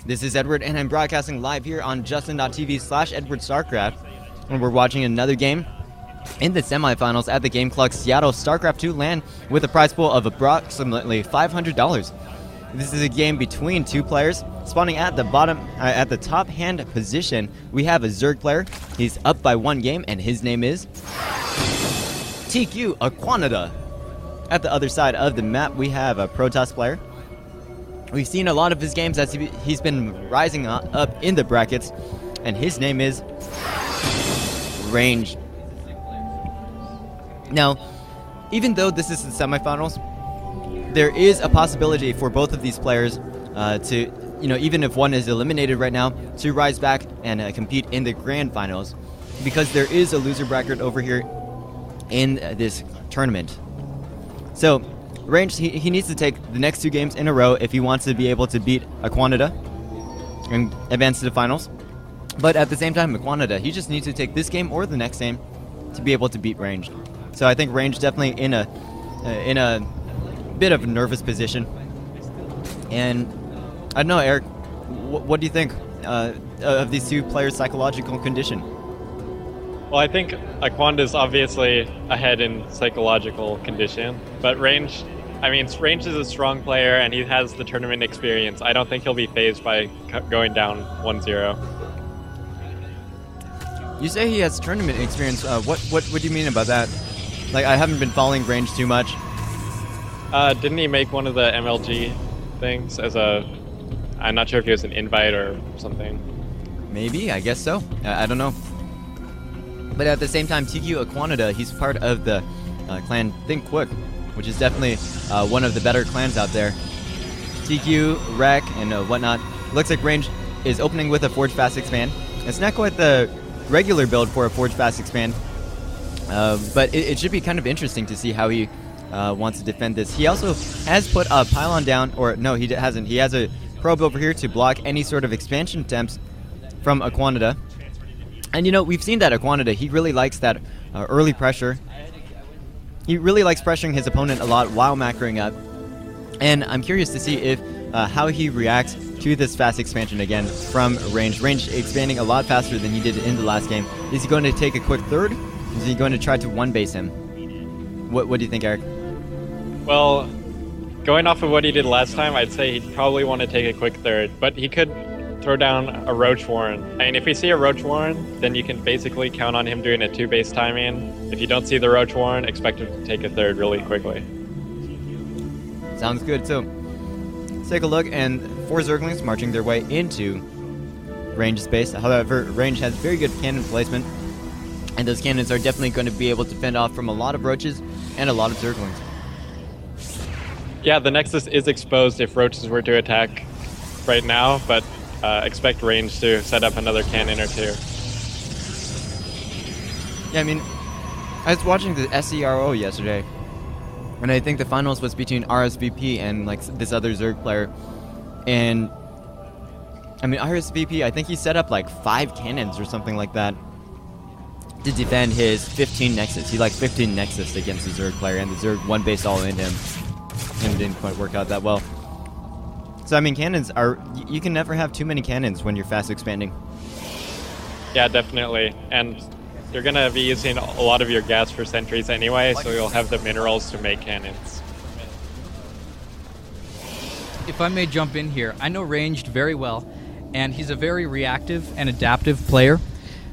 This is Edward, and I'm broadcasting live here on justin.tv/EdwardStarcraft, and we're watching another game in the semifinals at the GameClucks Seattle Starcraft 2 LAN with a prize pool of approximately $500. This is a game between two players. Spawning at the bottom, at the top hand position, we have a Zerg player. He's up by one game, and his name is tQaquanda. At the other side of the map, we have a Protoss player. We've seen a lot of his games as he's been rising up in the brackets, and his name is RaNgeD. Now, even though this is the semifinals, there is a possibility for both of these players to, even if one is eliminated right now, to rise back and compete in the grand finals, because there is a loser bracket over here in this tournament. So, RaNgeD, he needs to take the next two games in a row if he wants to be able to beat aquan-da and advance to the finals. But at the same time, aquan-da, he just needs to take this game or the next game to be able to beat RaNgeD. So I think RaNgeD definitely in a bit of a nervous position. And I don't know, Eric, what do you think of these two players' psychological condition? Well, I think aquan-da is obviously ahead in psychological condition, but RaNgeD is a strong player and he has the tournament experience. I don't think he'll be fazed by going down 1-0. You say he has tournament experience. What do you mean about that? Like, I haven't been following RaNgeD too much. Didn't he make one of the MLG things as I'm not sure if he was an invite or something. Maybe, I guess so. I don't know. But at the same time, tQaquanda, he's part of the clan tQuaquanda, which is definitely one of the better clans out there. TQ, Rec, and whatnot. Looks like RaNgeD is opening with a Forge Fast Expand. It's not quite the regular build for a Forge Fast Expand, but it should be kind of interesting to see how he wants to defend this. He also has put a pylon down, or no, he hasn't. He has a probe over here to block any sort of expansion attempts from aquan-da. And we've seen that aquan-da, he really likes that early pressure. He really likes pressuring his opponent a lot while macroing up. And I'm curious to see if how he reacts to this fast expansion again from RaNgeD. RaNgeD expanding a lot faster than he did in the last game. Is he going to take a quick third? Is he going to try to one-base him? What do you think, Eric? Well, going off of what he did last time, I'd say he'd probably want to take a quick third, but he could throw down a Roach Warren. If you see a Roach Warren, then you can basically count on him doing a 2-base timing. If you don't see the Roach Warren, expect him to take a third really quickly. Sounds good. So, let's take a look, and 4 Zerglings marching their way into RaNgeD's base. However, RaNgeD has very good cannon placement, and those cannons are definitely going to be able to fend off from a lot of Roaches and a lot of Zerglings. Yeah, the Nexus is exposed if Roaches were to attack right now, but expect RaNgeD to set up another cannon or two. Yeah, I was watching the SCRO yesterday, and I think the finals was between RSVP and this other Zerg player. And RSVP, I think he set up 5 cannons or something like that to defend his 15 Nexus. He 15 Nexus against the Zerg player, and the Zerg one-base all in him, and it didn't quite work out that well. So, cannons are... You can never have too many cannons when you're fast expanding. Yeah, definitely. And you're going to be using a lot of your gas for sentries anyway, so you'll have the minerals to make cannons. If I may jump in here, I know RaNgeD very well, and he's a very reactive and adaptive player.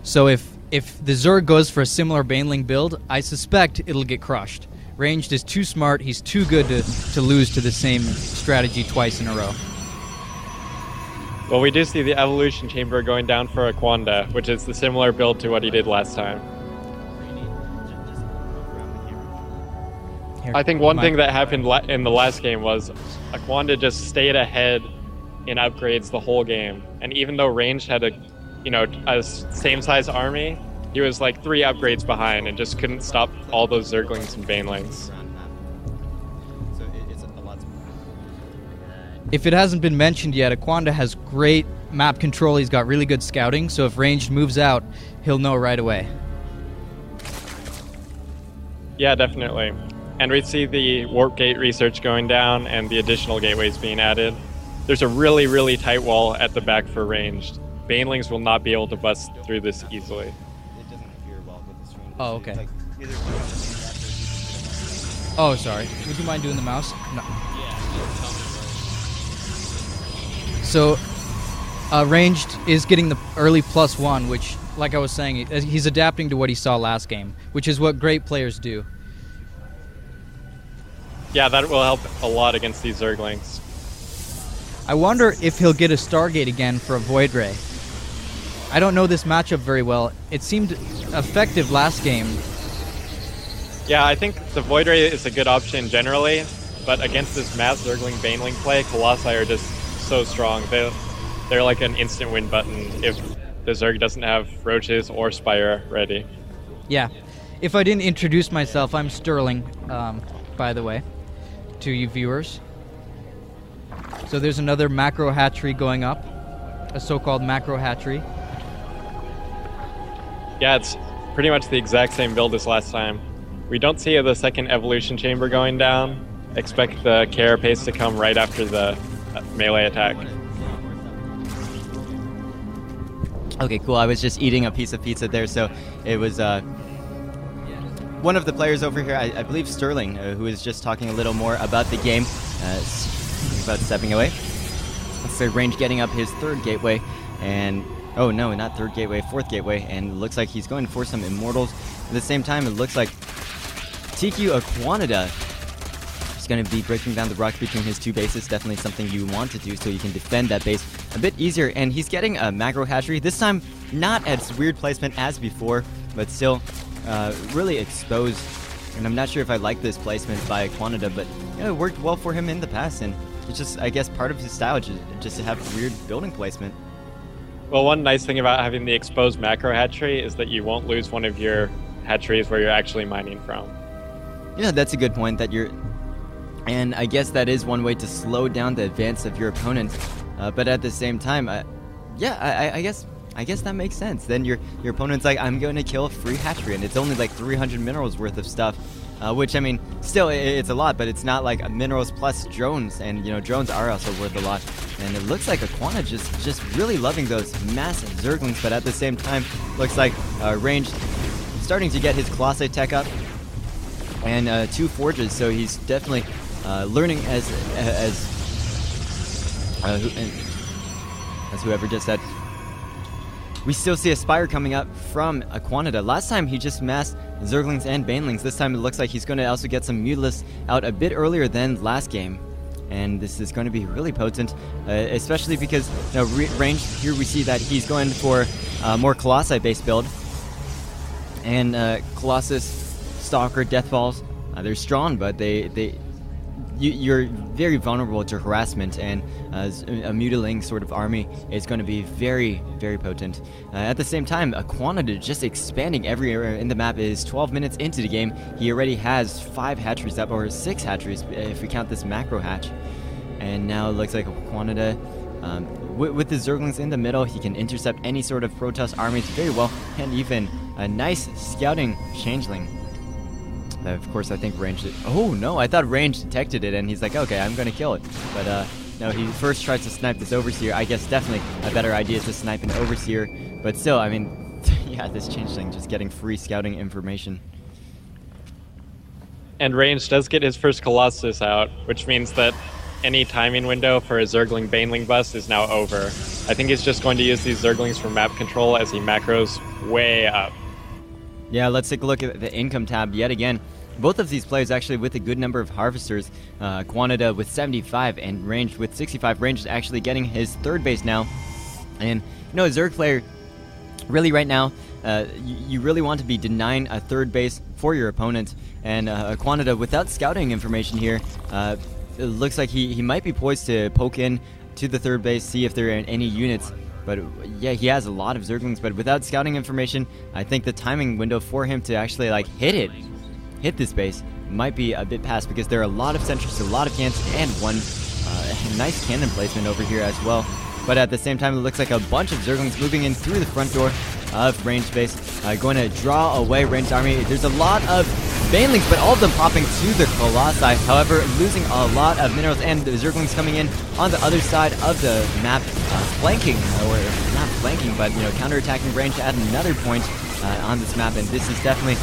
So if the Zerg goes for a similar baneling build, I suspect it'll get crushed. RaNgeD is too smart, he's too good to lose to the same strategy twice in a row. Well, we do see the Evolution Chamber going down for aquan-da, which is the similar build to what he did last time. I think one thing that happened in the last game was aquan-da just stayed ahead in upgrades the whole game. And even though RaNgeD had a same-size army, he was 3 upgrades behind and just couldn't stop all those Zerglings and Banelings. If it hasn't been mentioned yet, aquan-da has great map control. He's got really good scouting, so if RaNgeD moves out, he'll know right away. Yeah, definitely. And we see the warp gate research going down and the additional gateways being added. there's a really, really tight wall at the back for ranged. Banelings will not be able to bust through this easily. It doesn't appear well with the stream. Oh, okay. Like, either Oh, sorry. Would you mind doing the mouse? No. So, RaNgeD is getting the early +1, which, like I was saying, he's adapting to what he saw last game, which is what great players do. Yeah, that will help a lot against these zerglings. I wonder if he'll get a Stargate again for a Void Ray. I don't know this matchup very well. It seemed effective last game. Yeah, I think the Void Ray is a good option generally, but against this mass zergling baneling play, Colossi are just so strong. They're like an instant win button if the Zerg doesn't have Roaches or Spire ready. Yeah. If I didn't introduce myself, I'm Sterling, by the way, to you viewers. So there's another macro hatchery going up, a so-called macro hatchery. Yeah, it's pretty much the exact same build as last time. We don't see the second evolution chamber going down. Expect the carapace to come right after the melee attack. Okay, cool. I was just eating a piece of pizza there, so it was one of the players over here, I believe Sterling, who is just talking a little more about the game, about stepping away. So RaNgeD getting up his third gateway, and oh no, not third gateway, fourth gateway, and it looks like he's going for some immortals. At the same time, it looks like tQaquanda is going to be breaking down the rock between his two bases. Definitely something you want to do so you can defend that base a bit easier. And he's getting a macro hatchery, this time not as weird placement as before, but still really exposed. And I'm not sure if I like this placement by aquan-da, but you know, it worked well for him in the past, and it's just, I guess, part of his style, just to have weird building placement. Well, one nice thing about having the exposed macro hatchery is that you won't lose one of your hatcheries where you're actually mining from. Yeah, that's a good point, that you're... And I guess that is one way to slow down the advance of your opponent. But at the same time, yeah, I guess that makes sense. Then your opponent's like, I'm going to kill a free hatchery, and it's only like 300 minerals worth of stuff. Which, I mean, still, it's a lot, but it's not like minerals plus drones, and, you know, drones are also worth a lot. And it looks like aquan-da just really loving those massive zerglings, but at the same time, looks like RaNgeD starting to get his Colossi tech up, and 2 forges, so he's definitely learning as whoever just said. We still see a Spire coming up from aquan-da. Last time he just massed zerglings and banelings. This time it looks like he's going to also get some Mutalisks out a bit earlier than last game. And this is going to be really potent, especially because, you know, RaNgeD, here we see that he's going for more Colossi-based build. And Colossus, Stalker, Deathballs, they're strong, but you're very vulnerable to harassment, and a mutiling sort of army is going to be very, very potent. At the same time, aquan-da just expanding everywhere in the map. Is 12 minutes into the game. He already has 5 hatcheries up, or 6 hatcheries if we count this macro hatch. And now it looks like aquan-da, with the zerglings in the middle, he can intercept any sort of Protoss armies very well, and even a nice scouting changeling. Of course, I think RaNgeD... Oh, no, I thought RaNgeD detected it, and he's like, okay, I'm going to kill it. But, no, he first tries to snipe this Overseer. I guess definitely a better idea to snipe an Overseer. But still, I mean, yeah, this changeling just getting free scouting information. And RaNgeD does get his first Colossus out, which means that any timing window for a Zergling Baneling bust is now over. I think he's just going to use these Zerglings for map control as he macros way up. Yeah, let's take a look at the income tab yet again. Both of these players actually with a good number of harvesters. aquan-da with 75 and RaNgeD with 65. RaNgeD actually getting his third base now. And, you know, a Zerg player, really right now, you really want to be denying a third base for your opponent. And aquan-da, without scouting information here, it looks like he might be poised to poke in to the third base, see if there are any units. But yeah, he has a lot of Zerglings, but without scouting information, I think the timing window for him to actually like hit this base might be a bit past, because there are a lot of sentries, a lot of cans, and one nice cannon placement over here as well. But at the same time, it looks like a bunch of Zerglings moving in through the front door of RaNgeD base, going to draw away RaNgeD army. There's a lot of banelings, but all of them popping to the Colossi. However, losing a lot of minerals, and the zerglings coming in on the other side of the map, flanking, or not flanking, but counterattacking range at another point on this map. And this is definitely,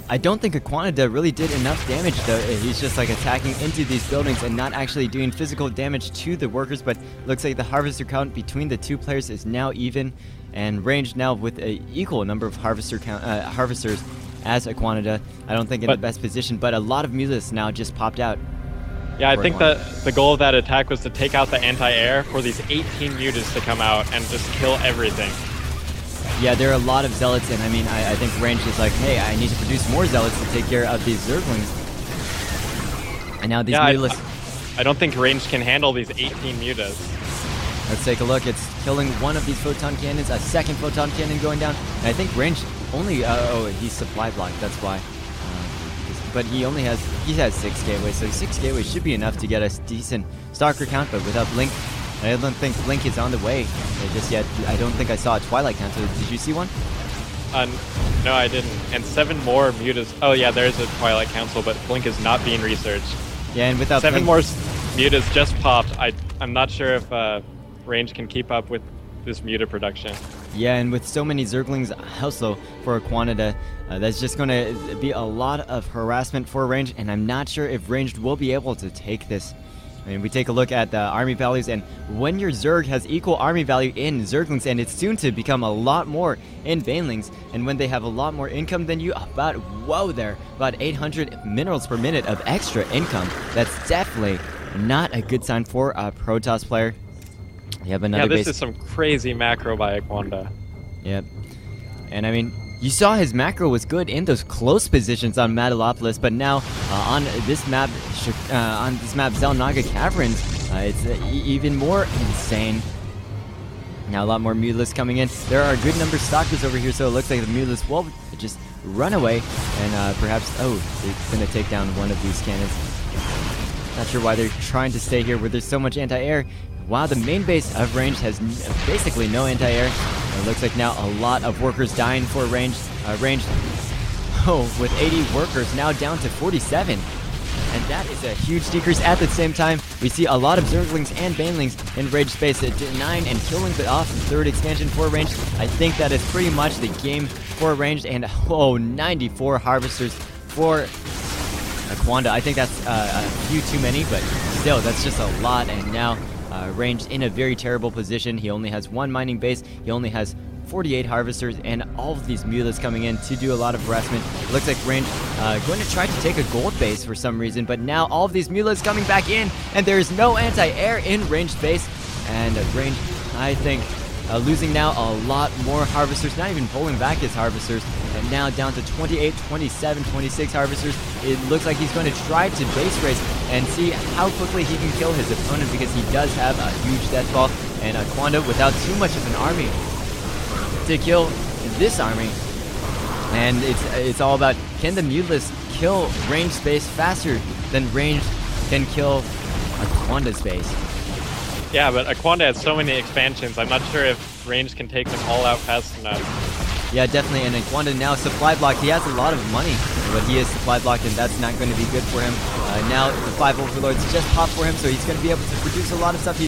I don't think aquan-da really did enough damage though. He's just like attacking into these buildings and not actually doing physical damage to the workers, but looks like the harvester count between the two players is now even, and RaNgeD now with an equal number of harvesters as aquan-da. I don't think in the best position, but a lot of mutas now just popped out. Yeah, I think that the goal of that attack was to take out the anti-air for these 18 mutas to come out and just kill everything. Yeah, there are a lot of zealots, and I think RaNgeD is like, hey, I need to produce more zealots to take care of these zerglings. And now these mutas. I don't think RaNgeD can handle these 18 mutas. Let's take a look. It's killing one of these photon cannons, a second photon cannon going down. And I think RaNgeD only, he's supply blocked, that's why. But he has 6 gateways, so 6 gateways should be enough to get a decent Stalker count, but without Blink, I don't think Blink is on the way just yet. I don't think I saw a Twilight Council. Did you see one? No, I didn't. And 7 more mutas. Oh yeah, there is a Twilight Council, but Blink is not being researched. Yeah, and without 7 more mutas just popped. I'm not sure if RaNgeD can keep up with this muta production. Yeah, and with so many zerglings also for aquan-da, that's just going to be a lot of harassment for RaNgeD, and I'm not sure if RaNgeD will be able to take this. We take a look at the army values, and when your Zerg has equal army value in Zerglings, and it's soon to become a lot more in Banelings, and when they have a lot more income than you, about 800 minerals per minute of extra income, that's definitely not a good sign for a Protoss player. You have another this is some crazy macro by aquan-da. Yep. And you saw his macro was good in those close positions on Metalopolis, but now on this map, Xel'Naga Caverns, it's even more insane. Now a lot more Mutalisks coming in. There are a good number of Stalkers over here, so it looks like the Mutalisks will just run away, and perhaps, it's going to take down one of these cannons. Not sure why they're trying to stay here where there's so much anti-air. Wow, the main base of RaNgeD has basically no anti-air. It looks like now a lot of workers dying for RaNgeD. With 80 workers now down to 47. And that is a huge decrease. At the same time, we see a lot of Zerglings and Banelings in RaNgeD space at 9 and killing off the 3rd expansion for RaNgeD. I think that is pretty much the game for RaNgeD, and 94 harvesters for aquan-da. I think that's a few too many, but still, that's just a lot. And now RaNgeD in a very terrible position. He only has 1 mining base. He only has 48 harvesters, and all of these mutas coming in to do a lot of harassment. It looks like RaNgeD going to try to take a gold base for some reason, but now all of these mutas coming back in, and there is no anti-air in RaNgeD base. And RaNgeD, I think, losing now a lot more harvesters, not even pulling back his harvesters, and now down to 28, 27, 26 harvesters. It looks like he's going to try to base race and see how quickly he can kill his opponent, because he does have a huge death ball, and aquan-da without too much of an army to kill this army. And it's all about, can the Mutalisks kill RaNgeD space faster than RaNgeD can kill aquan-da space? Yeah, but aquan-da has so many expansions, I'm not sure if RaNgeD can take them all out fast enough. Yeah, definitely, and aquan-da now supply blocked. He has a lot of money, but he is supply blocked, and that's not going to be good for him. Now the 5 Overlords just popped for him, so he's going to be able to produce a lot of stuff.